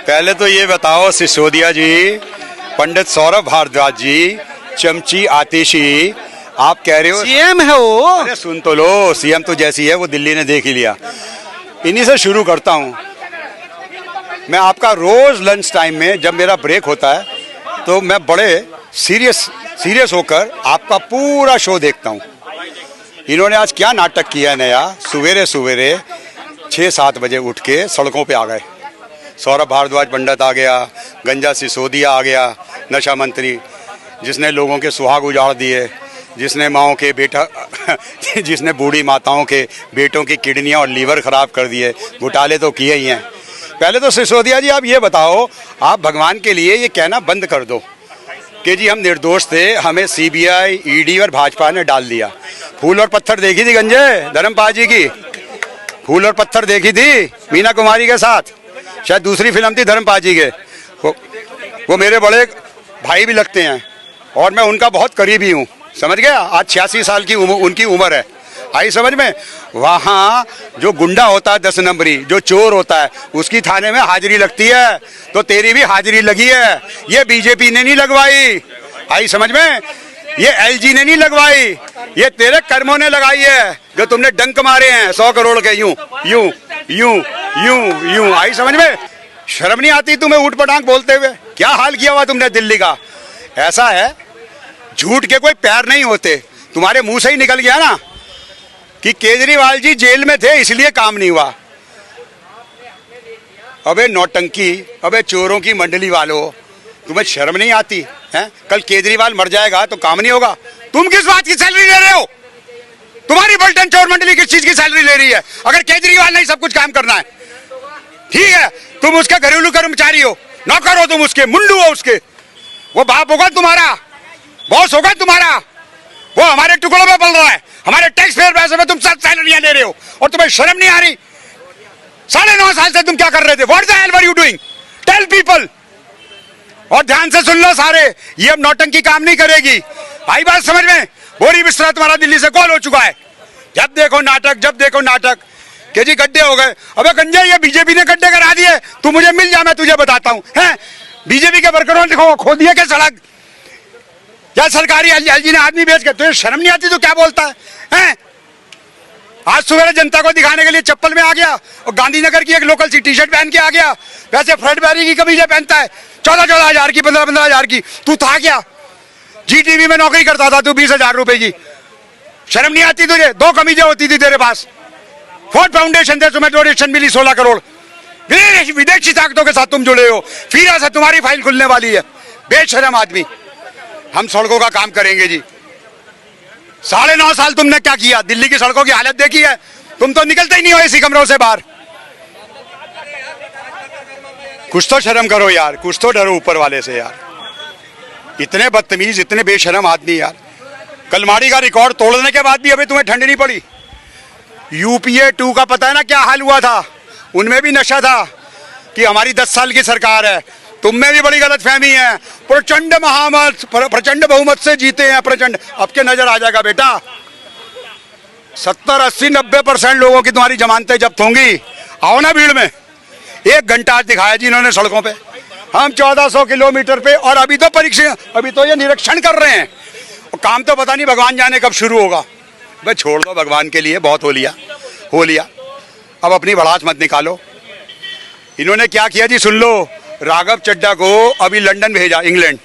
पहले तो ये बताओ सिसोदिया जी, पंडित सौरभ भारद्वाज जी, चमची आतिशी, आप कह रहे हो सीएम है वो। अरे सुन तो लो, सीएम तो जैसी है वो दिल्ली ने देख ही लिया। इन्हीं से शुरू करता हूँ मैं। आपका रोज लंच टाइम में जब मेरा ब्रेक होता है तो मैं बड़े सीरियस होकर आपका पूरा शो देखता हूँ। इन्होंने आज क्या नाटक किया नया, सवेरे सवेरे 6-7 बजे उठ के सड़कों पे आ गए। सौरभ भारद्वाज पंडित आ गया, गंजा सिसोदिया आ गया, नशा मंत्री, जिसने लोगों के सुहाग उजाड़ दिए, जिसने माओं के बेटा जिसने बूढ़ी माताओं के बेटों की किडनियां और लीवर खराब कर दिए। घोटाले तो किए ही हैं। पहले तो सिसोदिया जी आप ये बताओ, आप भगवान के लिए ये कहना बंद कर दो कि जी हम निर्दोष थे, हमें सीबीआई, ईडी और भाजपा ने डाल दिया। फूल और पत्थर देखी थी गंजे धर्मपाल जी की? फूल और पत्थर देखी थी मीना कुमारी के साथ? शायद दूसरी फिल्म थी धर्मपाल जी के। वो मेरे बड़े भाई भी लगते हैं और मैं उनका बहुत करीबी हूँ, समझ गया। आज 86 साल की उनकी उम्र है, आई समझ में। वहाँ जो गुंडा होता है 10 नंबरी, जो चोर होता है, उसकी थाने में हाजिरी लगती है, तो तेरी भी हाजिरी लगी है। ये बीजेपी ने नहीं लगवाई, आई समझ में। ये एलजी ने नहीं लगवाई, ये तेरे कर्मों ने लगाई है, जो तुमने डंक मारे हैं 100 करोड़ के, यूं यूं यूं यूं यूं, आई समझ में। शर्म नहीं आती तुम्हें ऊट पटांग बोलते हुए? क्या हाल किया हुआ तुमने दिल्ली का। ऐसा है, झूठ के कोई पैर नहीं होते। तुम्हारे मुंह से ही निकल गया ना कि केजरीवाल जी जेल में थे इसलिए काम नहीं हुआ। अबे नौटंकी, अबे चोरों की मंडली वालों, तुम्हें शर्म नहीं आती है? कल केजरीवाल मर जाएगा तो काम नहीं होगा। तुम किस बात की सैलरी ले रहे हो? तुम्हारी पलटन चोर मंडली किस चीज की सैलरी ले रही है? अगर केजरीवाल ने सब कुछ काम करना है, ठीक है, तुम उसके घरेलू कर्मचारी हो, नौकर हो, तुम उसके मुंडू हो उसके। वो बाप होगा तुम्हारा, बॉस होगा तुम्हारा, वो हमारे टुकड़ों में पल रहा है, हमारे टैक्स पेयर पैसे में तुम सब सैलरियां ले रहे हो और तुम्हें शर्म नहीं आ रही? 9.5 साल से तुम क्या कर रहे थे? What the hell were you doing? Tell people. और ध्यान से सुन लो सारे, ये अब नौटंकी काम नहीं करेगी। आई बात समझ में? बोरी बिस्तरा तुम्हारा दिल्ली से कॉल हो चुका है। जब देखो नाटक, जब देखो नाटक कि जी गड्ढे हो गए। अबे गंजा, ये बीजेपी ने गड्ढे करा दिए, तू मुझे मिल जा, मैं तुझे बताता हूँ। हैं बीजेपी के वर्करों ने खो दिया क्या सड़क? या सरकारी एलजी ने आदमी बेच के? तुझे शर्म नहीं आती? तो क्या बोलता है? हैं आज सुबह जनता को दिखाने के लिए चप्पल में आ गया और गांधीनगर की एक लोकल सी टी-शर्ट पहन के आ गया। वैसे फ्रेडबेरी की कमीजें पहनता है 14-14 हजार की, 15-15 हजार की। तू था क्या? जीटीवी में नौकरी करता था तू 20,000 रुपए की। शर्म नहीं आती तुझे? 2 कमीजें होती थी तेरे पास। फोर्ड फाउंडेशन से तुम्हें डोनेशन मिली 16 करोड़। विदेशी ताकतों के साथ तुम जुड़े हो, फिर से तुम्हारी फाइल खुलने वाली है। बेशरम आदमी। हम सड़कों का काम करेंगे जी। 9.5 साल तुमने क्या किया? दिल्ली की सड़कों की हालत देखी है? तुम तो निकलते ही नहीं हो इसी कमरों से बाहर। कुछ तो शर्म करो यार, कुछ तो डरो ऊपर वाले से यार। इतने बदतमीज, इतने बेशरम आदमी यार। कलमाड़ी का रिकॉर्ड तोड़ने के बाद भी अभी तुम्हें ठंड नहीं पड़ी। यूपीए 2 का पता है ना क्या हाल हुआ था? उनमें भी नशा था कि हमारी 10 साल की सरकार है। तुम में भी बड़ी गलतफहमी है। प्रचंड महामत, प्रचंड बहुमत से जीते हैं प्रचंड। अब के नजर आ जाएगा बेटा। 70, 80, 90% लोगों की तुम्हारी जमानतें जब्त होंगी। आओ ना भीड़ में। 1 घंटा आज दिखाया जी इन्होंने सड़कों पे। हम 1400 किलोमीटर पे, और अभी तो परीक्षा, अभी तो ये निरीक्षण कर रहे हैं। और काम तो पता नहीं भगवान जाने कब शुरू होगा। भाई छोड़ दो भगवान के लिए, बहुत हो लिया। अब अपनी भड़ास मत निकालो। इन्होंने क्या किया जी सुन लो। राघव चड्ढा को अभी लंदन भेजा, इंग्लैंड,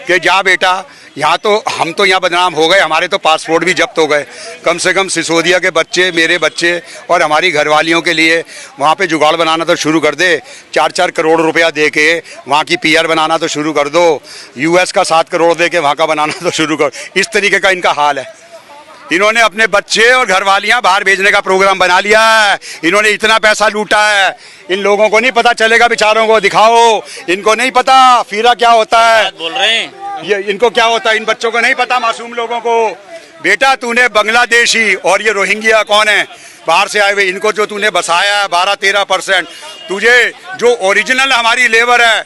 कि जा बेटा, यहाँ तो हम तो यहाँ बदनाम हो गए, हमारे तो पासपोर्ट भी जब्त हो गए। कम से कम सिसोदिया के बच्चे, मेरे बच्चे और हमारी घरवालियों के लिए वहाँ पे जुगाड़ बनाना तो शुरू कर दे। 4-4 करोड़ रुपया दे के वहाँ की पीआर बनाना तो शुरू कर दो। यूएस का 7 करोड़ दे के वहाँ का बनाना तो शुरू कर। इस तरीके का इनका हाल है। इन्होंने अपने बच्चे और घरवालियां बाहर भेजने का प्रोग्राम बना लिया है। इन्होंने इतना पैसा लूटा है, इन लोगों को नहीं पता चलेगा। बेचारों को दिखाओ, इनको नहीं पता फिरा क्या होता है। बोल रहे हैं ये इनको क्या होता है, इन बच्चों को नहीं पता, मासूम लोगों को। बेटा तूने बांग्लादेशी और ये रोहिंग्या कौन है बाहर से आए हुए, इनको जो तूने बसाया है 12-13%, तुझे जो ओरिजिनल हमारी लेबर है,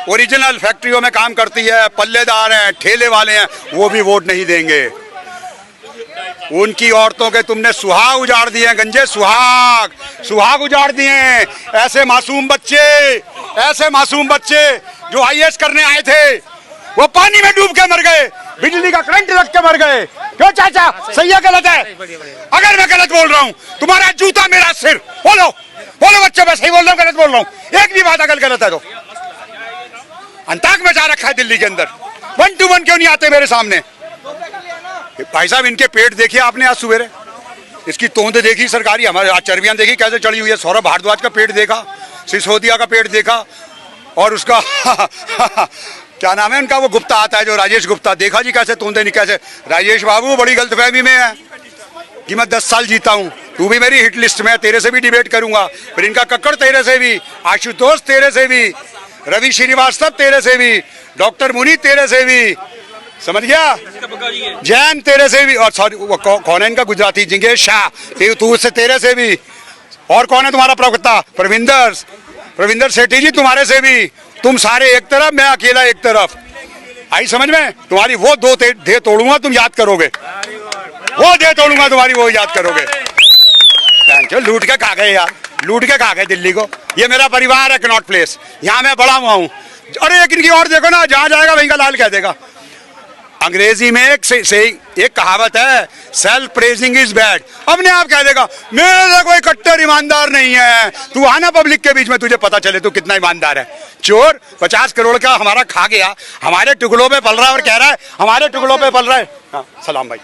ओरिजिनल फैक्ट्रियों में काम करती है, पल्लेदार हैं, ठेले वाले हैं, वो भी वोट नहीं देंगे। उनकी औरतों के तुमने सुहाग उजाड़ दिए, गंजे सुहाग उजाड़ दिए। ऐसे मासूम बच्चे जो आईएएस करने आए थे वो पानी में डूब के मर गए, बिजली का करंट लग के मर गए। क्यों चाचा, सही है गलत है? अगर मैं गलत बोल रहा हूँ तुम्हारा जूता मेरा सिर। बोलो बच्चे, मैं सही बोल रहा हूँ गलत बोल रहा हूँ? एक भी बात अगर गलत है तो अंताक मचा रखा है दिल्ली के अंदर। 1 to 1 क्यों नहीं आते मेरे सामने? भाई साहब इनके पेट देखिए आपने आज सवेरे, इसकी तोंद देखी सरकारी, हमारे आज चर्बियां देखी कैसे चढ़ी हुई है। सौरभ भारद्वाज का पेट देखा, सिसोदिया का पेट देखा, और उसका क्या नाम है उनका, वो गुप्ता आता है जो राजेश गुप्ता, देखा जी कैसे तोंदे नहीं कैसे। राजेश बाबू बड़ी गलतफहमी में है कि मैं 10 साल जीता हूँ, तू भी मेरी हिट लिस्ट में, तेरे से भी डिबेट करूंगा, प्रियंका कक्कड़ तेरे से भी, आशुतोष तेरे से भी, रवि श्रीवास्तव तेरे से भी, डॉक्टर मुनी तेरे से भी, समझ गया, जैन तेरे से भी, और सॉरी वो कौन है इनका गुजराती, जिंगेश शाह, तू उससे तेरे से भी, और कौन है तुम्हारा प्रवक्ता, प्रविंदर सेठी जी तुम्हारे से भी। तुम सारे एक तरफ, मैं अकेला एक तरफ। आई समझ में? तुम्हारी वो दो दे तोड़ूंगा, तुम याद करोगे, वो दे तोड़ूंगा तुम्हारी, वो याद करोगे। लूट के खा गए यार, लूट के खा गए दिल्ली को। ये मेरा परिवार है कनॉट प्लेस, यहाँ मैं बड़ा हुआ हूँ। अरे एक इनकी और देखो ना, जहाँ जाएगा वहीं का लाल कह देगा। अंग्रेजी में एक कहावत है, सेल्फ प्रेजिंग इज बैड। अपने आप कह देगा मेरे से कोई कट्टर ईमानदार नहीं है। तू आना पब्लिक के बीच में, तुझे पता चले तू कितना ईमानदार है। चोर 50 करोड़ का हमारा खा गया, हमारे टुकड़ों पे पल रहा है और कह रहा है हमारे टुकड़ों पे पल रहा है। हाँ सलाम भाई,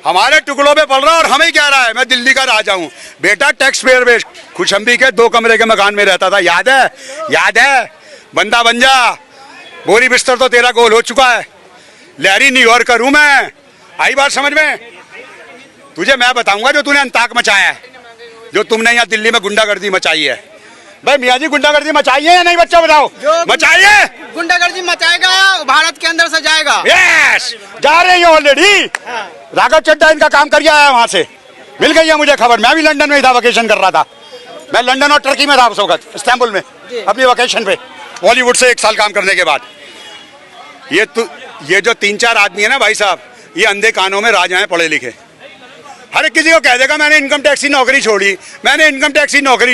हमारे टुकड़ों पे पल रहा है और हमें कह रहा है मैं दिल्ली का राजा हूँ। बेटा टैक्स पेयर बेस, खुशंबी के 2 कमरे के मकान में रहता था, याद है? बंदा बन जा, बोरी बिस्तर तो तेरा गोल हो चुका है। लहरी न्यूयॉर्कर हूं मैं। आई बात समझ में? तुझे मैं बताऊंगा जो तूने अंताक मचाया है, जो तुमने यहाँ दिल्ली में गुंडागर्दी मचाई है। भाई मियाँ जी गुंडागर्दी मचाई है या नहीं, बच्चा बताओ? मचाइए। गुंडागर्दी मचाएगा, भारत के अंदर से जाएगा। यस, जा रही है ऑलरेडी। राघव चड्ढा इनका काम कर आया है, वहां से मिल गई है मुझे खबर। मैं भी लंदन में था, वेकेशन कर रहा था। मैं लंदन और टर्की में था उस वक्त, इस्तांबुल में अपनी वेकेशन पे, बॉलीवुड से 1 साल काम करने के बाद। ये जो 3-4 आदमी है ना भाई साहब, ये अंधे कानों में राजा हैं, पढ़े लिखे। हर एक किसी को कह देगा मैंने इनकम टैक्स की नौकरी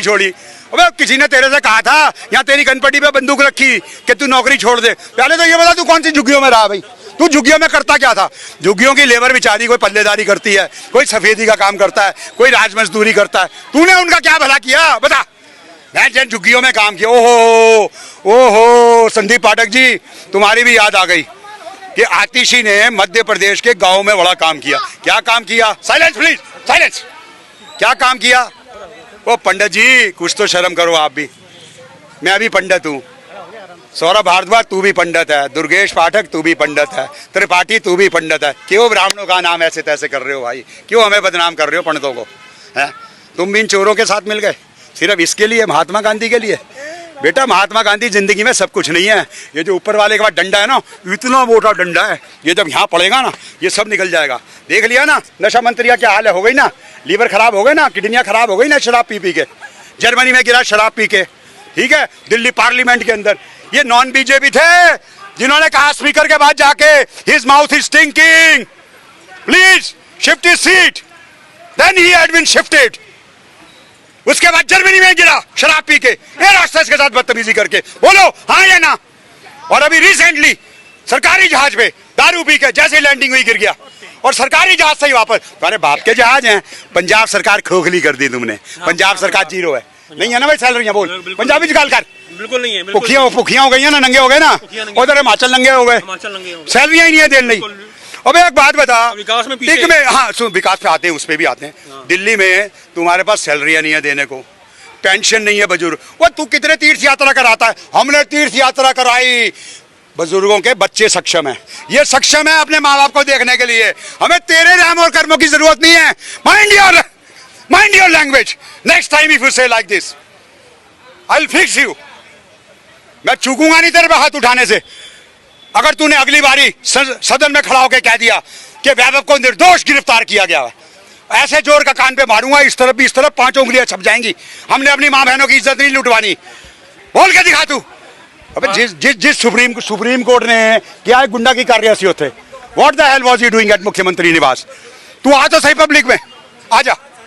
छोड़ी, अबे किसी ने तेरे से कहा था यहाँ तेरी कनपट्टी पे बंदूक रखी कि तू नौकरी छोड़ दे? पहले तो ये बता तू कौन सी झुग्गियों में रहा भाई? तू झुग्गियों में करता क्या था? झुग्गियों की लेबर बेचारी कोई पल्लेदारी करती है, कोई सफेदी का काम करता है, कोई राज मजदूरी करता है। तूने उनका क्या भला किया बता? मैं जिन झुग्गियों में काम किया, ओहो संदीप पाठक जी, तुम्हारी भी याद आ गई कि आतिशी ने मध्य प्रदेश के गांव में बड़ा काम किया। क्या काम किया? Silence please, silence. क्या काम किया? ओ पंडित जी कुछ तो शर्म करो आप भी। मैं भी पंडित हूँ, सौरभ भारद्वाज तू भी पंडित है, दुर्गेश पाठक तू भी पंडित है, त्रिपाठी तू भी पंडित है। क्यों ब्राह्मणों का नाम ऐसे तैसे कर रहे हो भाई? क्यों हमें बदनाम कर रहे हो पंडितों को? है तुम भी इन चोरों के साथ मिल गए सिर्फ इसके लिए, महात्मा गांधी के लिए? बेटा महात्मा गांधी जिंदगी में सब कुछ नहीं है। ये जो ऊपर वाले के बाद डंडा है ना, इतना मोटा डंडा है, ये जब यहाँ पड़ेगा ना ये सब निकल जाएगा। देख लिया ना नशा मंत्री का क्या हाल है, हो गई ना, लीवर खराब हो गए ना, किडनियाँ खराब हो गई ना शराब पी के। जर्मनी में गिरा शराब पी के, ठीक है। दिल्ली पार्लियामेंट के अंदर ये नॉन बीजेपी थे जिन्होंने कहा स्पीकर के बाद जाके his mouth is stinking, please shift his seat, then he had been shifted. उसके बाद जर्मनी में गिरा शराब पी के, एयर होस्टेस के साथ बदतमीजी करके। बोलो हाँ या ना? और अभी रिसेंटली सरकारी जहाज पे दारू पी के जैसे लैंडिंग हुई गिर गया, और सरकारी जहाज से ही वापस। तुम्हारे बाप के जहाज हैं, पंजाब सरकार खोखली कर दी तुमने। पंजाब सरकार जीरो है, नहीं है ना भाई सैलरियां? बोल पंजाबी निकाल कर। बिल्कुल नहीं है, पुखियां हो गई है ना, नंगे हो गए ना, उधर हिमाचल नंगे हो गए, सैलरियां ही नहीं है देने नहीं। अब एक बात बता, विकास में हाँ सुन, विकास पे आते हैं, उस पे भी आते हैं। दिल्ली में तुम्हारे पास सैलरियां नहीं है देने को, पेंशन नहीं है बुजुर्ग। वो तू कितने तीर्थ यात्रा कराता है? हमने तीर्थ यात्रा कराई, बुजुर्गों के बच्चे सक्षम है, ये सक्षम है अपने माँ बाप को देखने के लिए। हमें तेरे नाम और कर्मों की जरूरत नहीं है। Mind your language, next time if you say like this I will fix you. मैं चूकूंगा नहीं तेरे पे हाथ उठाने से। अगर तूने अगली बारी सदन में खड़ा होकर कह दिया कि वैभव को निर्दोष गिरफ्तार किया गया है, ऐसे जोर का कान पे मारूंगा, इस तरफ भी इस तरफ 5 उंगलियां छप जाएंगी। हमने अपनी माँ बहनों की इज्जत नहीं लुटवानी। बोल के दिखा तू। अबे जिस सुप्रीम कोर्ट ने क्या गुंडा की कार्रवाई होते, what the hello was he doing at मुख्यमंत्री निवास? तू आ तो सही पब्लिक में, आ जा।